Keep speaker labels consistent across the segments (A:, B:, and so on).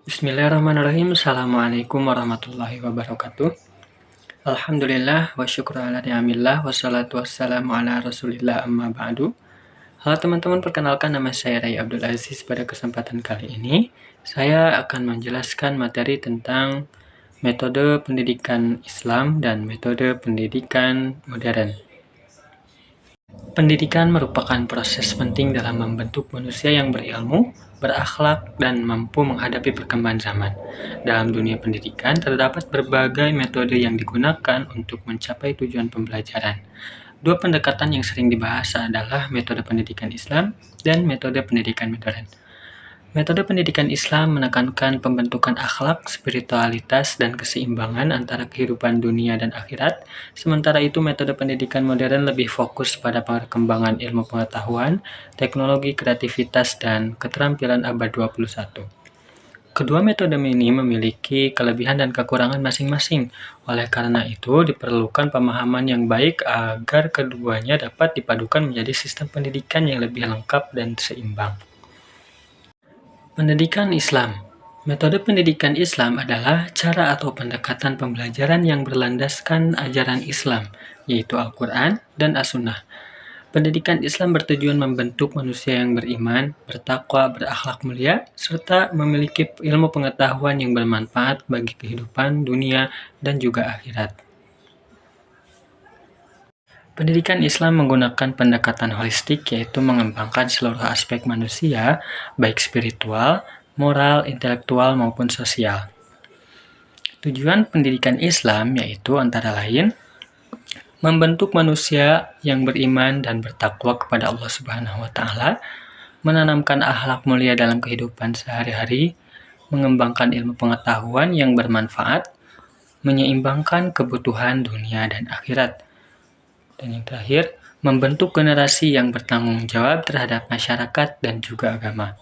A: Bismillahirrahmanirrahim. Assalamualaikum warahmatullahi wabarakatuh. Alhamdulillah wa syukru ala ni'amillah wassalatu wassalamu ala rasulillah amma ba'du. Halo teman-teman, perkenalkan nama saya Ray Abdul Aziz. Pada kesempatan kali ini, saya akan menjelaskan materi tentang metode pendidikan Islam dan metode pendidikan modern. Pendidikan merupakan proses penting dalam membentuk manusia yang berilmu, berakhlak, dan mampu menghadapi perkembangan zaman. Dalam dunia pendidikan, terdapat berbagai metode yang digunakan untuk mencapai tujuan pembelajaran. Dua pendekatan yang sering dibahas adalah metode pendidikan Islam dan metode pendidikan modern. Metode pendidikan Islam menekankan pembentukan akhlak, spiritualitas, dan keseimbangan antara kehidupan dunia dan akhirat, sementara itu metode pendidikan modern lebih fokus pada perkembangan ilmu pengetahuan, teknologi, kreativitas, dan keterampilan abad 21. Kedua metode ini memiliki kelebihan dan kekurangan masing-masing. Oleh karena itu, diperlukan pemahaman yang baik agar keduanya dapat dipadukan menjadi sistem pendidikan yang lebih lengkap dan seimbang. Pendidikan Islam. Metode pendidikan Islam adalah cara atau pendekatan pembelajaran yang berlandaskan ajaran Islam, yaitu Al-Quran dan As-Sunnah. Pendidikan Islam bertujuan membentuk manusia yang beriman, bertakwa, berakhlak mulia, serta memiliki ilmu pengetahuan yang bermanfaat bagi kehidupan dunia dan juga akhirat. Pendidikan Islam menggunakan pendekatan holistik, yaitu mengembangkan seluruh aspek manusia, baik spiritual, moral, intelektual, maupun sosial. Tujuan pendidikan Islam yaitu antara lain membentuk manusia yang beriman dan bertakwa kepada Allah Subhanahu wa Ta'ala, menanamkan akhlak mulia dalam kehidupan sehari-hari, mengembangkan ilmu pengetahuan yang bermanfaat, menyeimbangkan kebutuhan dunia dan akhirat. Dan yang terakhir, membentuk generasi yang bertanggung jawab terhadap masyarakat dan juga agama.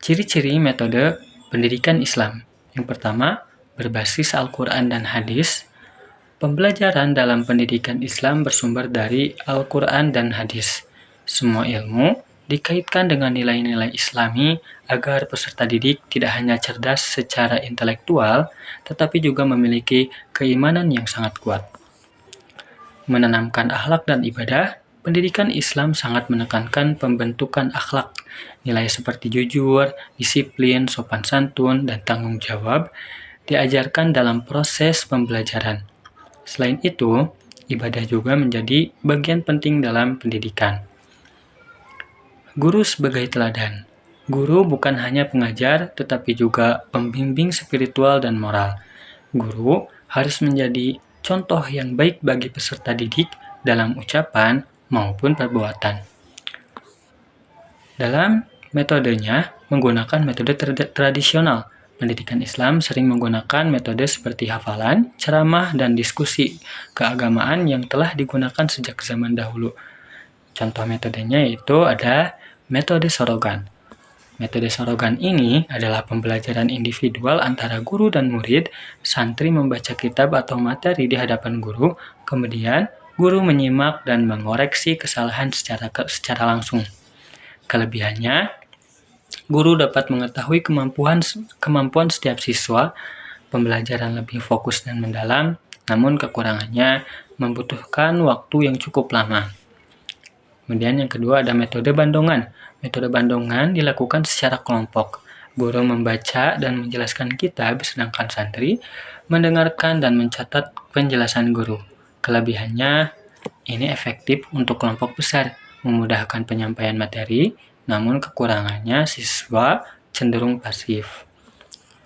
A: Ciri-ciri metode pendidikan Islam. Yang pertama, berbasis Al-Quran dan Hadis. Pembelajaran dalam pendidikan Islam bersumber dari Al-Quran dan Hadis. Semua ilmu dikaitkan dengan nilai-nilai Islami agar peserta didik tidak hanya cerdas secara intelektual, tetapi juga memiliki keimanan yang sangat kuat. Menanamkan akhlak dan ibadah, pendidikan Islam sangat menekankan pembentukan akhlak. Nilai seperti jujur, disiplin, sopan santun, dan tanggung jawab diajarkan dalam proses pembelajaran. Selain itu, ibadah juga menjadi bagian penting dalam pendidikan. Guru sebagai teladan. Guru bukan hanya pengajar, tetapi juga pembimbing spiritual dan moral. Guru harus menjadi contoh yang baik bagi peserta didik dalam ucapan maupun perbuatan. Dalam metodenya, menggunakan metode tradisional. Pendidikan Islam sering menggunakan metode seperti hafalan, ceramah, dan diskusi keagamaan yang telah digunakan sejak zaman dahulu. Contoh metodenya yaitu ada metode sorogan. Metode sorogan ini adalah pembelajaran individual antara guru dan murid. Santri membaca kitab atau materi di hadapan guru, kemudian guru menyimak dan mengoreksi kesalahan secara langsung. Kelebihannya, guru dapat mengetahui kemampuan setiap siswa, pembelajaran lebih fokus dan mendalam, namun kekurangannya membutuhkan waktu yang cukup lama. Kemudian yang kedua ada metode bandongan. Metode bandongan dilakukan secara kelompok. Guru membaca dan menjelaskan kitab, sedangkan santri mendengarkan dan mencatat penjelasan guru. Kelebihannya, ini efektif untuk kelompok besar, memudahkan penyampaian materi, namun kekurangannya siswa cenderung pasif.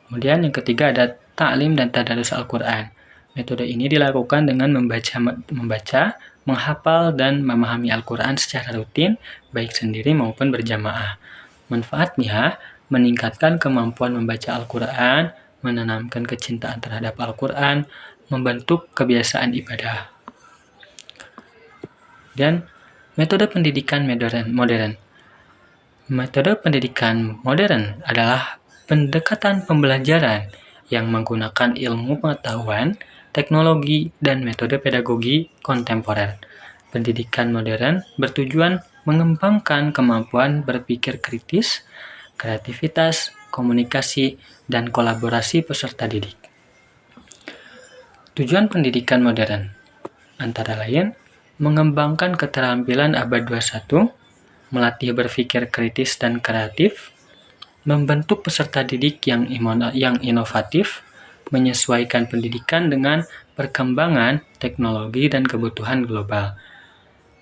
A: Kemudian yang ketiga ada ta'lim dan tadarus Al-Quran. Metode ini dilakukan dengan membaca, menghafal, dan memahami Al-Quran secara rutin, baik sendiri maupun berjamaah. Manfaatnya, meningkatkan kemampuan membaca Al-Quran, menanamkan kecintaan terhadap Al-Quran, membentuk kebiasaan ibadah. Dan metode pendidikan modern. Metode pendidikan modern adalah pendekatan pembelajaran yang menggunakan ilmu pengetahuan, teknologi, dan metode pedagogi kontemporer. Pendidikan modern bertujuan mengembangkan kemampuan berpikir kritis, kreativitas, komunikasi, dan kolaborasi peserta didik. Tujuan pendidikan modern antara lain mengembangkan keterampilan abad 21, melatih berpikir kritis dan kreatif, membentuk peserta didik yang inovatif, menyesuaikan pendidikan dengan perkembangan teknologi dan kebutuhan global,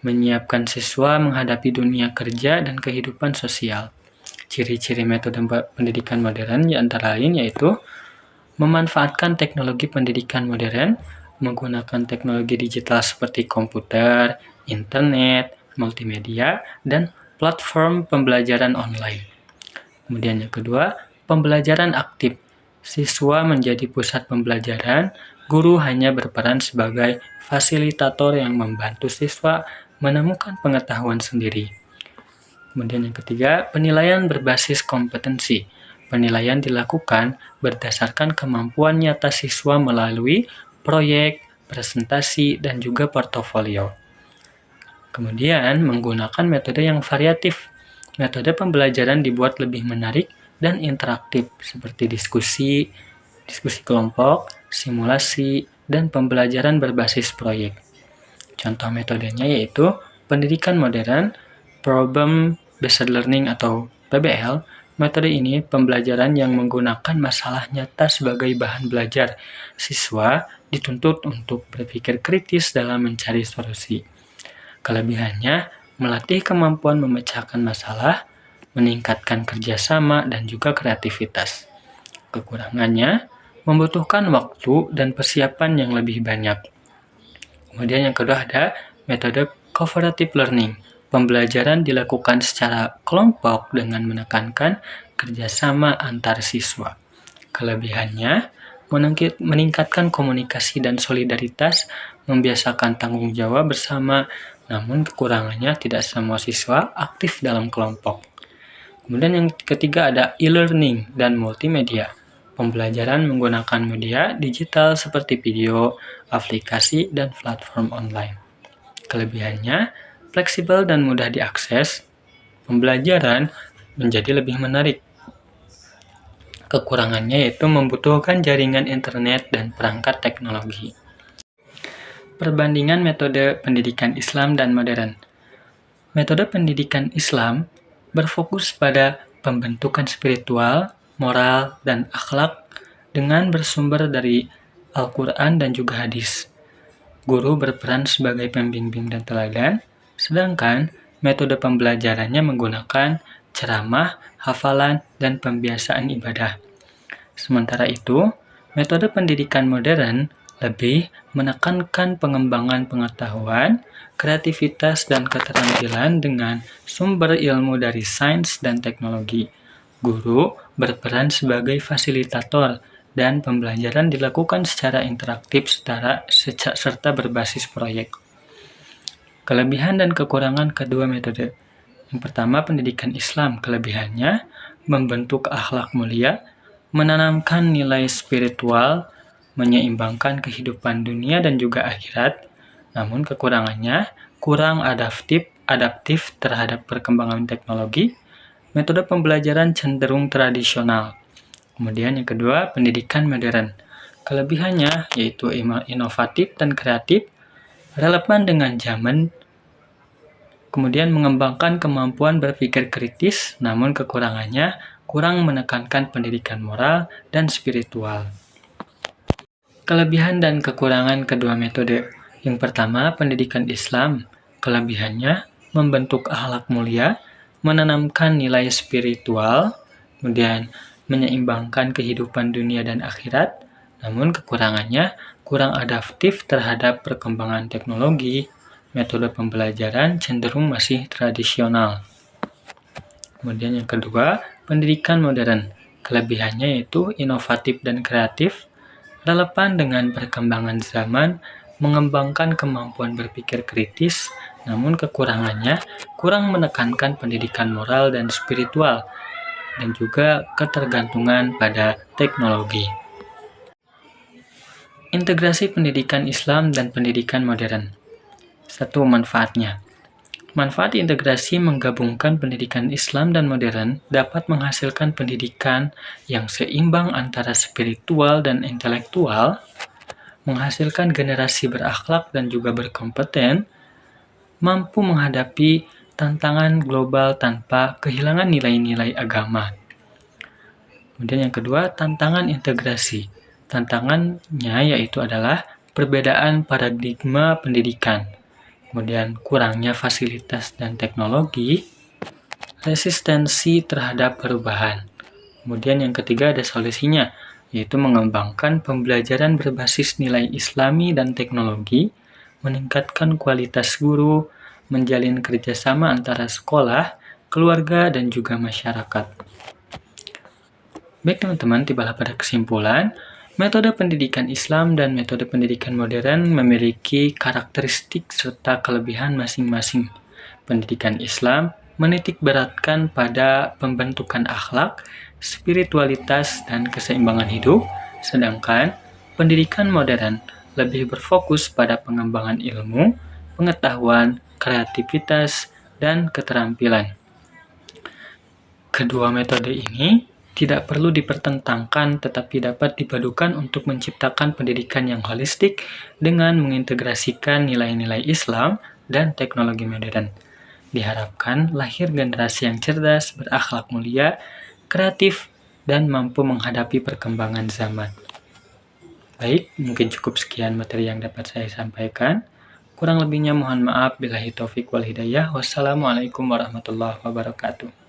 A: menyiapkan siswa menghadapi dunia kerja dan kehidupan sosial. Ciri-ciri metode pendidikan modern antara lain yaitu memanfaatkan teknologi pendidikan modern, menggunakan teknologi digital seperti komputer, internet, multimedia, dan platform pembelajaran online. Kemudian yang kedua, pembelajaran aktif. Siswa menjadi pusat pembelajaran, guru hanya berperan sebagai fasilitator yang membantu siswa menemukan pengetahuan sendiri. Kemudian yang ketiga, penilaian berbasis kompetensi. Penilaian dilakukan berdasarkan kemampuan nyata siswa melalui proyek, presentasi, dan juga portofolio. Kemudian, menggunakan metode yang variatif. Metode pembelajaran dibuat lebih menarik dan interaktif, seperti diskusi kelompok, simulasi, dan pembelajaran berbasis proyek. Contoh metodenya yaitu pendidikan modern, Problem Based Learning atau PBL. Metode ini pembelajaran yang menggunakan masalah nyata sebagai bahan belajar. Siswa dituntut untuk berpikir kritis dalam mencari solusi. Kelebihannya, melatih kemampuan memecahkan masalah, meningkatkan kerjasama, dan juga kreativitas. Kekurangannya, membutuhkan waktu dan persiapan yang lebih banyak. Kemudian yang kedua ada metode cooperative learning. Pembelajaran dilakukan secara kelompok dengan menekankan kerjasama antar siswa. Kelebihannya, meningkatkan komunikasi dan solidaritas, membiasakan tanggung jawab bersama, namun kekurangannya tidak semua siswa aktif dalam kelompok. Kemudian yang ketiga ada e-learning dan multimedia. Pembelajaran menggunakan media digital seperti video, aplikasi, dan platform online. Kelebihannya, fleksibel dan mudah diakses, pembelajaran menjadi lebih menarik. Kekurangannya yaitu membutuhkan jaringan internet dan perangkat teknologi. Perbandingan metode pendidikan Islam dan modern. Metode pendidikan Islam berfokus pada pembentukan spiritual, moral, dan akhlak dengan bersumber dari Al-Quran dan juga hadis. Guru berperan sebagai pembimbing dan teladan, sedangkan metode pembelajarannya menggunakan ceramah, hafalan, dan pembiasaan ibadah. Sementara itu, metode pendidikan modern lebih menekankan pengembangan pengetahuan, kreativitas, dan keterampilan dengan sumber ilmu dari sains dan teknologi. Guru berperan sebagai fasilitator, dan pembelajaran dilakukan secara interaktif serta berbasis proyek. Kelebihan dan kekurangan kedua metode. Yang pertama, pendidikan Islam. Kelebihannya, membentuk akhlak mulia, menanamkan nilai spiritual, menyeimbangkan kehidupan dunia dan juga akhirat. Namun kekurangannya, kurang adaptif terhadap perkembangan teknologi. Metode pembelajaran cenderung tradisional. Kemudian yang kedua, pendidikan modern. Kelebihannya yaitu inovatif dan kreatif, relevan dengan zaman, kemudian mengembangkan kemampuan berpikir kritis, namun kekurangannya kurang menekankan pendidikan moral dan spiritual. Kelebihan dan kekurangan kedua metode. Yang pertama, pendidikan Islam. Kelebihannya, membentuk akhlak mulia, menanamkan nilai spiritual, kemudian menyeimbangkan kehidupan dunia dan akhirat. Namun kekurangannya, kurang adaptif terhadap perkembangan teknologi. Metode pembelajaran cenderung masih tradisional. Kemudian yang kedua, pendidikan modern. Kelebihannya yaitu inovatif dan kreatif, relevan dengan perkembangan zaman, mengembangkan kemampuan berpikir kritis, namun kekurangannya kurang menekankan pendidikan moral dan spiritual, dan juga ketergantungan pada teknologi. Integrasi pendidikan Islam dan pendidikan modern. 1. Manfaatnya. Manfaat integrasi menggabungkan pendidikan Islam dan modern dapat menghasilkan pendidikan yang seimbang antara spiritual dan intelektual, menghasilkan generasi berakhlak dan juga berkompeten, mampu menghadapi tantangan global tanpa kehilangan nilai-nilai agama. Kemudian yang kedua, tantangan integrasi. Tantangannya yaitu adalah perbedaan paradigma pendidikan, kemudian kurangnya fasilitas dan teknologi, resistensi terhadap perubahan. Kemudian yang ketiga ada solusinya, yaitu mengembangkan pembelajaran berbasis nilai Islami dan teknologi, meningkatkan kualitas guru, menjalin kerjasama antara sekolah, keluarga, dan juga masyarakat. Baik teman-teman, tibalah pada kesimpulan, metode pendidikan Islam dan metode pendidikan modern memiliki karakteristik serta kelebihan masing-masing. Pendidikan Islam menitik beratkan pada pembentukan akhlak, spiritualitas, dan keseimbangan hidup, sedangkan pendidikan modern lebih berfokus pada pengembangan ilmu, pengetahuan, kreativitas, dan keterampilan. Kedua metode ini tidak perlu dipertentangkan tetapi dapat dipadukan untuk menciptakan pendidikan yang holistik dengan mengintegrasikan nilai-nilai Islam dan teknologi modern. Diharapkan lahir generasi yang cerdas, berakhlak mulia, kreatif, dan mampu menghadapi perkembangan zaman. Baik, mungkin cukup sekian materi yang dapat saya sampaikan. Kurang lebihnya mohon maaf. Billahi taufik wal hidayah. Wassalamualaikum warahmatullahi wabarakatuh.